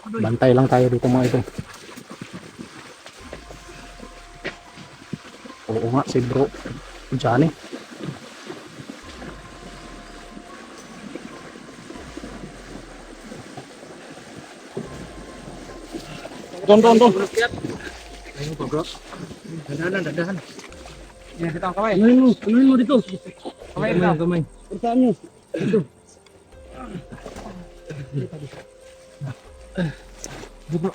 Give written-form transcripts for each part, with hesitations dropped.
Bantay lang tayo dito mga ito. Oo nga si bro Johnny. Don. Ayun po bro. Dadahan. Yan, kita ang kamay. Kunuin mo dito. Kamay ito. Kamay. Saan nyo? Dito. Dito bro.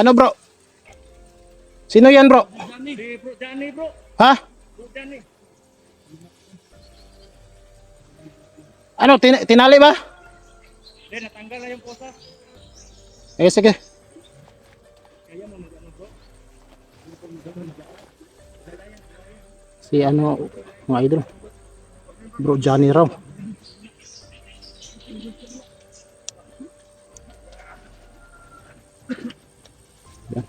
Ano bro? Sino yan bro? Johnny bro. Ha? Johnny. Ano, tinali ba? Hindi, natanggal na yung posa. Eh, sige. Kaya mo mag-ano bro? Si ano, mga idol. Bro Johnny raw. Yan.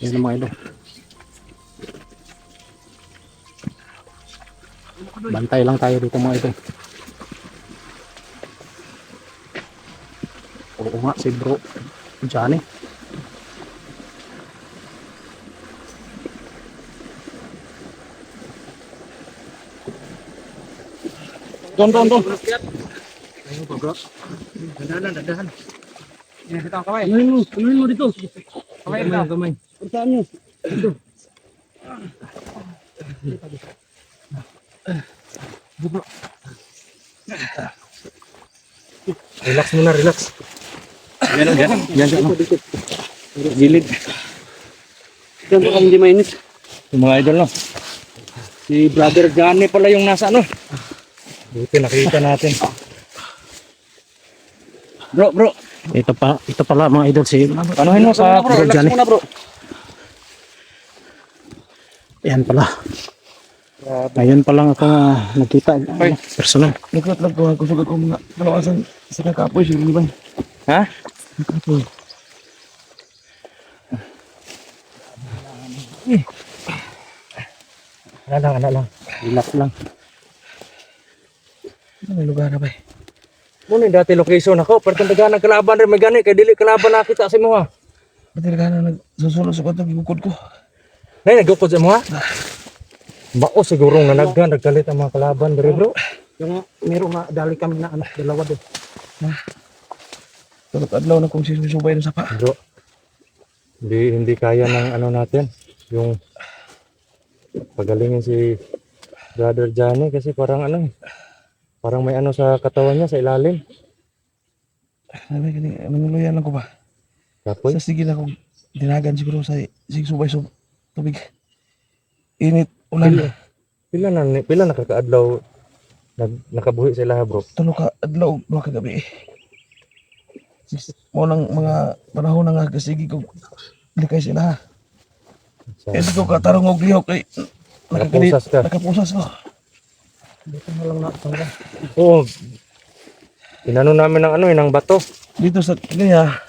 Yan ang mga idol. Bantay lang tayo dito mga idol. Oo nga si bro Johnny. Don. Ayun po bro. Dadahan. Yan, kita ang kamay. Kunuin mo dito. Kamay ito. Kamay. Saan nyo? Dito. Dito bro. Relax muna, relax. Yan. Gilid. Yan po hindi mainit. Yung mga idol no. Si Brother Johnny pala yung nasa ano. Buti nakita natin. Bro. Ito pala mga idol si Anuhin mo sa bro Johnny. muna bro. Yan pala. Ngayon pa lang ako nakita personal. Nagkatlag ko ako sugat ko mga kalawasan sa kakapoy si Liban. Ha? Kakapoy. Ano lang. Relax lang. Ano lugar na ba? Muna dati location ako, pero tandagan ng kalaban rin may gani, kay dili kalaban nakita sa mo ha. Pati na nagsusunod sa kantong gukod ko. Nay, nagukod sa mo ha? Bako siguro nga nagkalit ang mga kalaban rin bro. Yung meron nga dali kami na anak dalawa din. Tulog adlaw na kung sinusubay ng sapa. Bro, hindi kaya ng ano natin, yung pagalingin si Brother Johnny kasi parang ano, parang may ano sa katawan niya sa ilalim. Sabi ka nanguluyan lang ko ba? Kapoy? Sa sige lang kung dinagan siguro sa subay sa tubig. Init, ulan. Pila nakakaadlaw nakabuhi sila bro? Tulo ka adlaw, duha ka gabi. Mo nang mga panahon na nga kasigi ko likay sila ha. Kasi ko katarong og lihok kay nakapusas ko. Dito na lang nakatanggal. Oo. Inano namin ng ano ng bato. Dito sa kanya.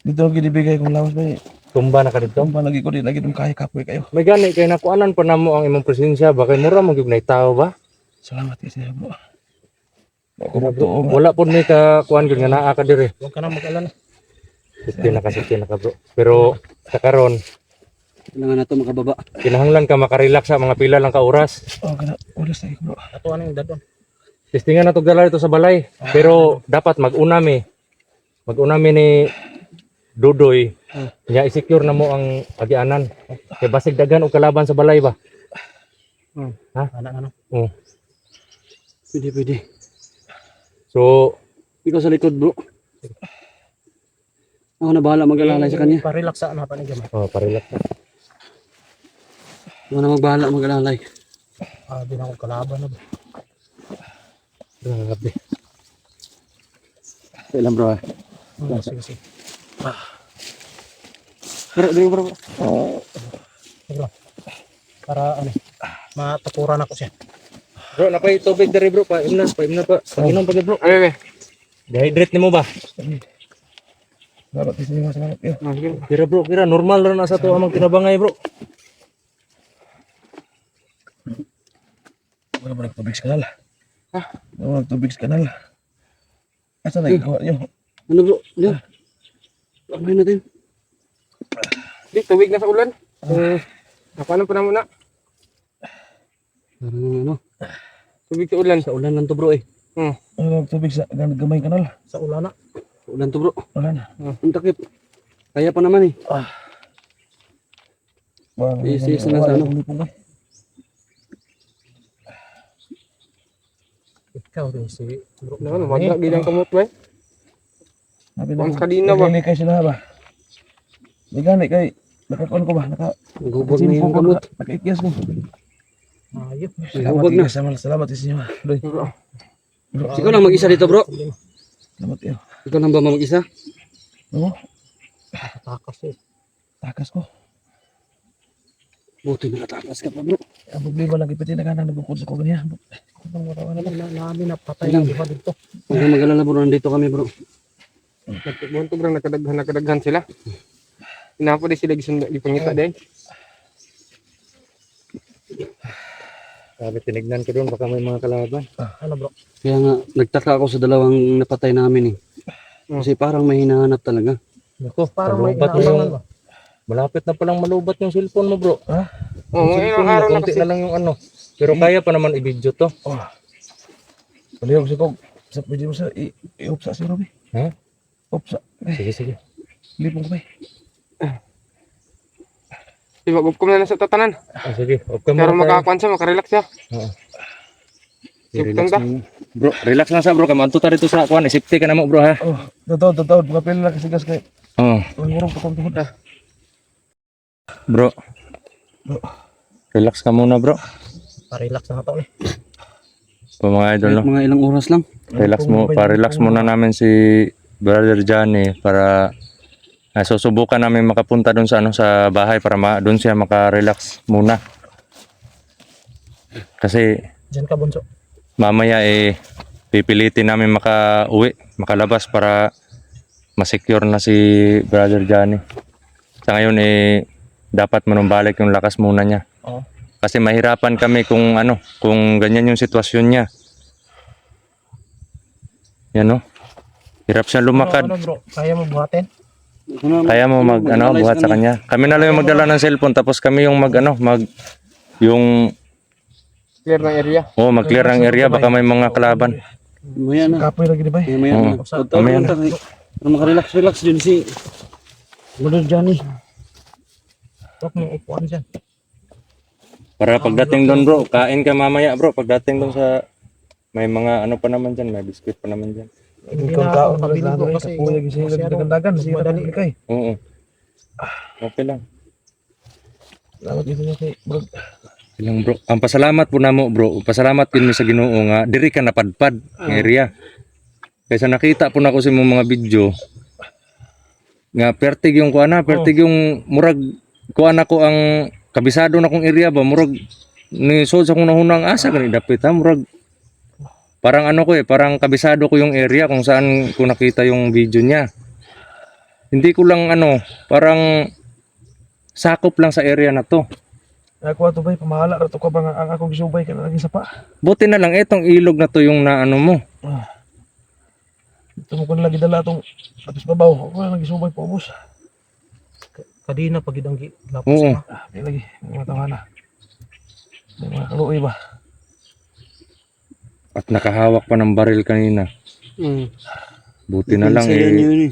Dito ang ginibigay kong lawas ba. Tumba na ka dito. Tumba lagi ko din lagi dum kay kapoy kayo. May gani kay nakuanan pa namo ang imong presensya ba kay mura mo gyud tao ba? Salamat kasi bro. Wala po may ka kuan gyud nga naa ka dire. Huwag ka na mag-alala. Safety na ka bro. Pero sa karon Kailangan na ito makababa. kinahanglan ka makarelax sa mga pila lang ka oras. Oh, kada oras na bro. Ito ano yung dadon. Testingan na to dala dito sa balay. Pero dapat mag-una mi. Mag-una mi ni Dudoy, nya i-secure na mo ang agianan. Kay basig daghan og kalaban sa balay ba? Ha? Ano? Oo. Pwede. So, Ikaw sa likod, bro. Ako na bahala mag-alalay sa kanya. Pa-relax sa ano pa ni Gamay. parilak na. Ako na magbahala mag-alalay. Di na ako kalaban na ba. Grabe. Kailan, bro? Sige. Bro. Bro. Para ano, matukuran ako siya. Bro, napay tubig diri bro, painom na pa. Pag-inom pa bro. Ay. Dehydrate nimo ba? Salamat sa inyo, salamat kayo. Kira normal ra na sa to amang tinabangay bro. Wala ba nagtubig sa kanal? Wala nagtubig sa kanal. Asa na ikaw nyo? Ano bro? Yan. Pagay natin. Di, tubig na sa ulan. Napanan pa na muna. Ano? Tubig sa ulan. Sa ulan lang to bro eh. Ano tubig sa gamay kanal? Sa ulan na. Sa ulan to bro. Wala na. Ang takip. Kaya pa naman eh. Is na sa ano. Ikaw din si bro. Naman, wala bilang kamot ba? Sabi Ang kanina ba? Kay sila ba? Di gani kay nakakon ko ba? Naghubog na yung kamot. Nakaikyas ko. Ayop. Naghubog na. Salamat sa inyo. Doy. Ikaw lang mag-isa dito bro. Salamat iyo. Ikaw lang ba mag-isa? Oo. Takas eh. Takas ko. Buti nakatakas ka pa bro. Ang problema lang ipitin na kanang nabukod sa ko ganyan. Namin na patay lang di ba dito. Huwag kang mag-alala bro. Nandito kami bro. Nagtagbuhan to bro, nakadaghan sila. Inapo di sila gipangita din. Sabi tinignan ko doon baka may mga kalaban. Ano bro? Kaya nga, nagtaka ako sa dalawang napatay namin eh. Kasi parang may hinahanap talaga. Nako, Parang may malubat na inaabangan yung ba? malapit na palang malubat yung cellphone mo bro. Ha? Oo, Cellphone ngayong mo, araw na konti kasi. na lang yung ano. Pero kaya pa naman i-video to. Palihog sa kog. Sa pwede mo sa i-upsa si Robbie. Ha? Upsa. Sige. Lipong ko ba? Diba, gupkom na sa tatanan. Sige, okay mo. Pero makakuan siya, makarelax siya. Oo. Siptong ta. Bro, relax lang sa bro. Kamanto ta rito sa kuan. Safety ka na mo bro ha. Oh, totoo. Mga pila lang kasigas kay. Oo. Ngurong ko tuhod. Bro. Relax ka muna bro. Pa-relax na to eh. Po mga idol no. Mga ilang oras lang. Pa-relax muna namin si Brother Johnny para susubukan namin makapunta doon sa sa bahay para doon siya maka-relax muna. Kasi Diyan ka bunso. mamaya pipilitin namin makalabas para ma-secure na si Brother Johnny. Sa ngayon dapat manumbalik yung lakas muna niya. Oo. Kasi mahirapan kami kung kung ganyan yung sitwasyon niya. Yan no. Hirap siya lumakad. Ano bro? Kaya mo buhatin? Kaya mo buhat sa kanya. Kami na lang yung magdala ng cellphone tapos kami yung yung Clear ng area. mag-clear ang area baka may mga kalaban. Maya na. Kapoy lagi di ba? Maya na. Mamaya na. Para makarelax dyan si Brother Johnny. Huwag mo upuan dyan. Para pagdating doon bro, kain ka mamaya bro. Pagdating doon sa may mga pa naman dyan, may biscuit pa naman dyan. Hindi Ikaw na tao ako na kabili bro lalo kasi kapoy lagi sila dagandagan sila madali kay. Oo. Okay lang. Salamat dito niya kay bro. Ilang bro. Ang pasalamat po namo bro. Pasalamat din mi sa Ginoo nga diri ka napadpad ng area. Kaysa nakita po nako sa imong mga video nga pertig yung yung murag kuan ako ang kabisado na kong area ba murag ni sod sa kong nahunang asa gani dapit ha murag parang parang kabisado ko yung area kung saan ko nakita yung video niya. Hindi ko lang parang sakop lang sa area na to. Ako ato bay pamahala ra to ka ba ang akong gisubay ka lagi sa pa. Buti na lang itong ilog na to yung na mo. Ito mo ko lagi dala tong tapos babaw. Ako lagi subay po ubos. kadina pag idang lapos Oo. na. Di lagi mga tawana. Di mga kaluoy ba? At nakahawak pa ng baril kanina. Buti na lang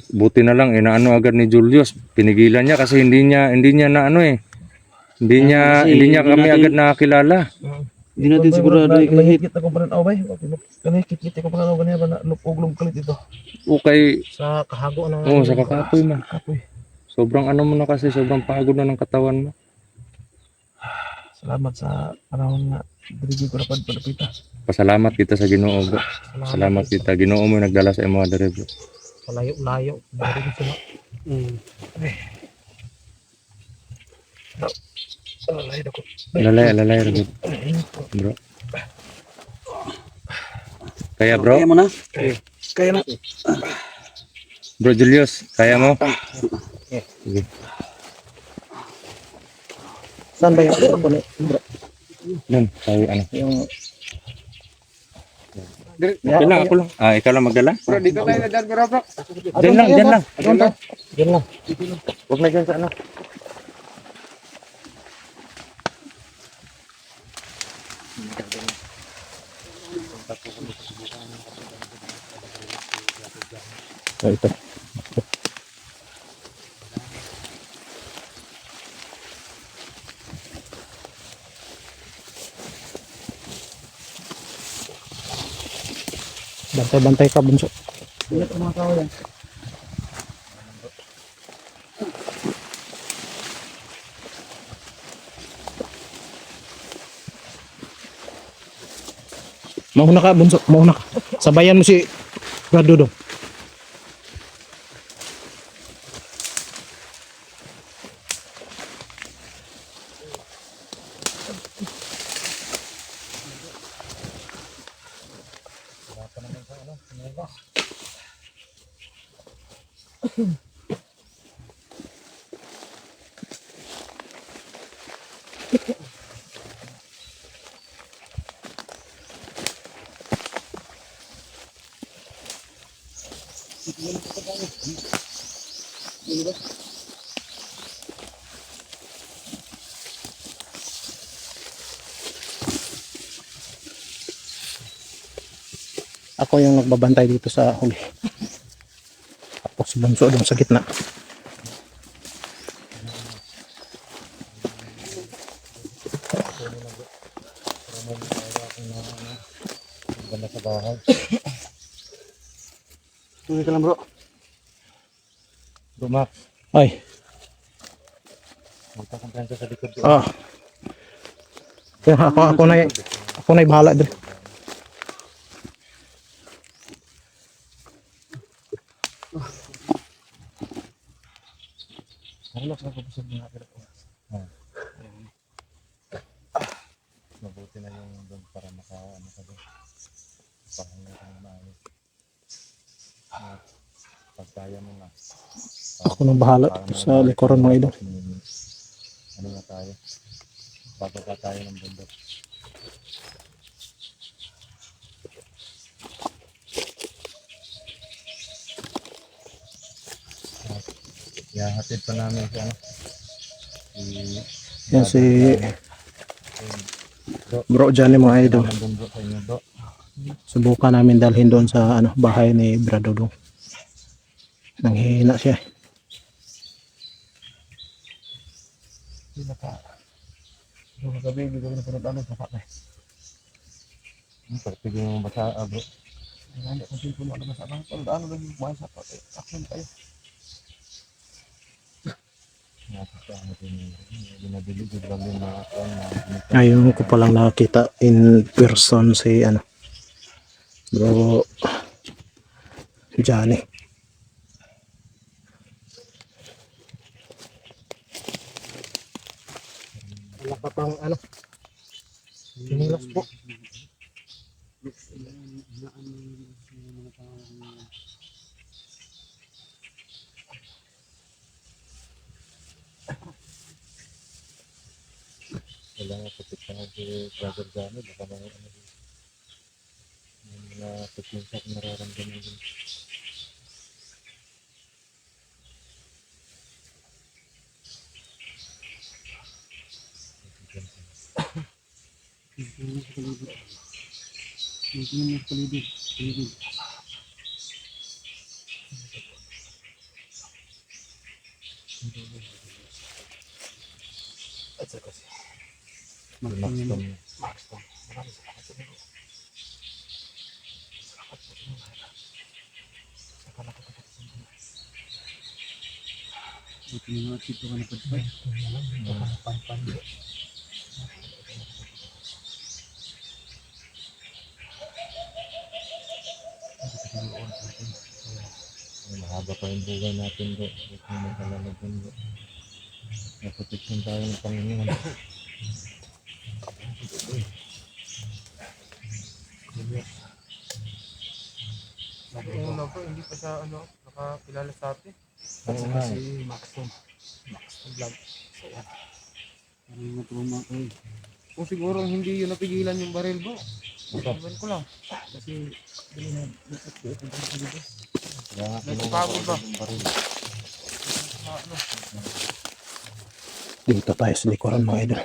buti na lang inaano agad ni Julius. Pinigilan niya kasi hindi niya na ano eh. Hindi niya kami agad nakakilala. Hindi natin sigurado kahit kita ko pa rin bay. Kanay kita ko pa rin ba na lupog kalit ito. Okay, Sa kahago ng sa kakapoy man. Sobrang ano mo na kasi sobrang pagod na ng katawan mo. Salamat sa panahon na dirigi ko na padpita. Pasalamat kita sa Ginoo. Bro. Salamat kita Ginoo mo yung nagdala sa imo adre bro. layo-layo. Dari sila. Lalay bro. Bro. Kaya bro? Kaya mo na? Kaya na. Bro Julius, kaya mo? Sige. Saan ba yung Doon, tayo ano. yung Okay lang, ako lang. Ikaw lang magdala? Bro, dito tayo na dyan, bro. Diyan lang. Diyan lang. Yan lang. Huwag na dyan sa ano. Ito. Bantay-bantay ka, bunso. Mauna ka, bunso. Mauna ka. Sabayan mo si Brad Dudong. Ako yung nagbabantay dito sa huli. Tapos bunso doon sa gitna. Tuloy ka lang bro. Bro Max, Ay. magpakumpensa sa likod. Ah. Kaya ako na bahala din. Mabuti na yung doon para makaano ka doon. Pahinga ka na maayos. Pagkaya mo na. Ako nang bahala dito sa likuran mga idol. Ano na tayo? Bababa tayo ng bundok. Hatid pa namin si ano. Yan si Bro Johnny mga idol. Ng bundok sa inyo bro. Subukan namin dalhin doon sa bahay ni Brad Dudong. Nanghihina siya. Hindi na ka. Doon ka gabi, hindi ko na pinag-ano sa pakay. Pagpigil mo basa bro. Hindi ko sin puno na basa bang. Ano lang yung buhay sa pakay. Action tayo. Binabiligid lang din mga Ngayon ko palang nakita in person si Bro Johnny. Wala pa pang sinilas po. wala nga protektahan si Brother Johnny. Baka may mga pagkinsak nararamdaman din. At saka si Maxton. Maxton. Maraming salamat sa inyo. Salamat po sa inyo. Saka nakatakat sa inyo. Buti nga dito ka napadpad. Pan. Mahaba pa yung buhay natin bro. Huwag mo magkalalagan bro. Naproteksyon tayo ng Panginoon. Yung una po, hindi pa siya nakakilala sa atin. Oo nga. Si Maxton Vlog. So yan. Maraming matulong ko eh. Kung siguro hindi yun napigilan yung baril bro. Iwan ko lang. Kasi dali na. Kaya nga Nagpapagod ba? yung baril. Dito tayo sa likuran mga idol.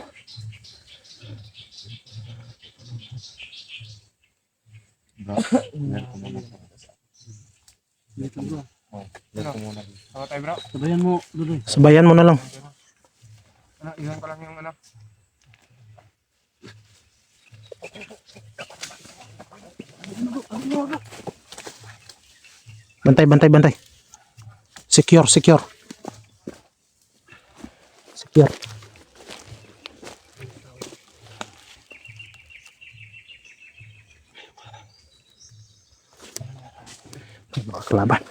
Bro, meron ko muna. Dito bro. Meron ko muna. Sama tayo bro. Sabayan mo, Dudoy. Sabayan mo na lang. Iwan ko lang yung Bantay. Secure. Secure. Mga kalaban.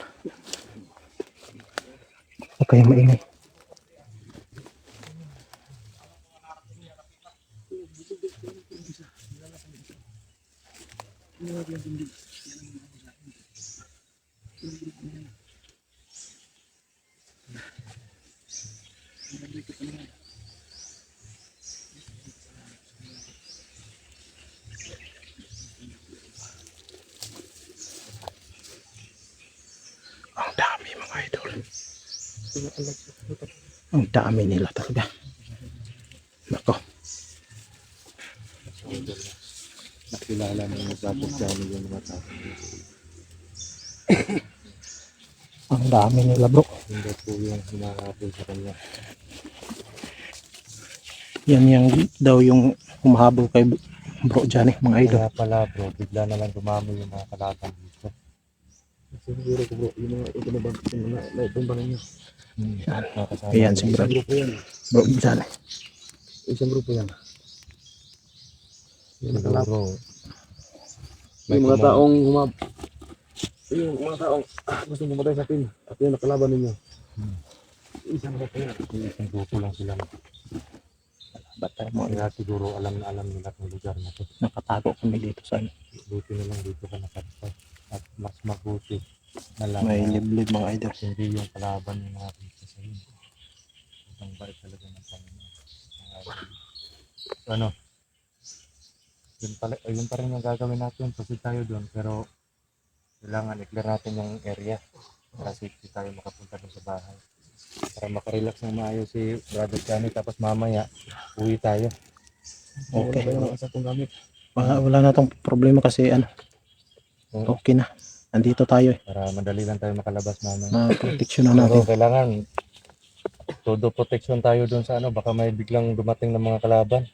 Huwag kayong maingay. Ang dami mga idol. Ang dami nila talaga. Nako. Nakilala mo yung dapat dyan yung mga tao. Ang dami nila bro. Hindi po yung hinahabol sa kanya. Yan yung daw yung humahabol kay bro dyan mga idol. Kaya pala bro, bigla na lang dumami yung mga kalaban dito. Siguro ko bro, yung mga itinabang yung mga naitumbang niyo. Nakasama Ayan si bro. Grupo yan. Bro dyan. Isang grupo yan. Siguro. Yung mga taong yung mga taong gusto pumatay sa atin at yung nakalaban ninyo. Isang grupo yan. Isang grupo lang sila. Batay mo. Kaya siguro alam nila ng lugar na to. Nakatago kami dito sa Buti na lang dito ka nakadpa. At mas mabuti na lang may na liblib mga idol. hindi yung kalaban yung mga dito sa inyo. Ang bait talaga ng Panginoon. Ano? Yun pa rin yung gagawin natin. Proceed tayo doon. Pero kailangan i-clear natin yung area para safety tayo makapunta doon sa bahay. Para makarelax ng maayos si Brother Johnny. Tapos mamaya, uwi tayo. Okay. Sa itong gamit. Wala na tong problema kasi ano. Okay na. Andito tayo eh. Para madali lang tayo makalabas mamaya. Ma-protection na Pero natin. kailangan todo protection tayo doon sa ano. Baka may biglang dumating ng mga kalaban.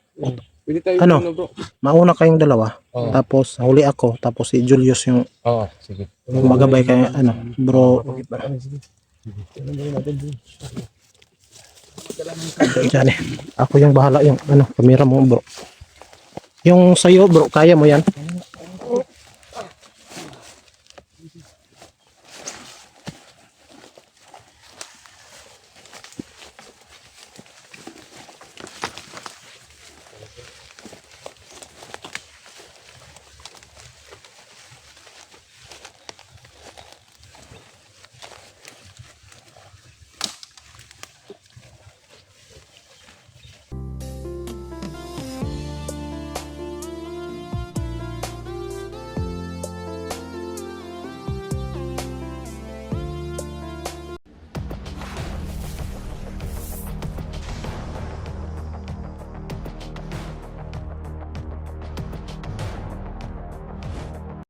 Pwede tayo Ano? bro. Mauna kayong dalawa. Oo. Tapos huli ako. Tapos si Julius yung Oo, sige. magabay kay ano. Bro dyan eh. Ako yung bahala yung ano. Kamera mo bro. Yung sayo bro. Kaya mo yan.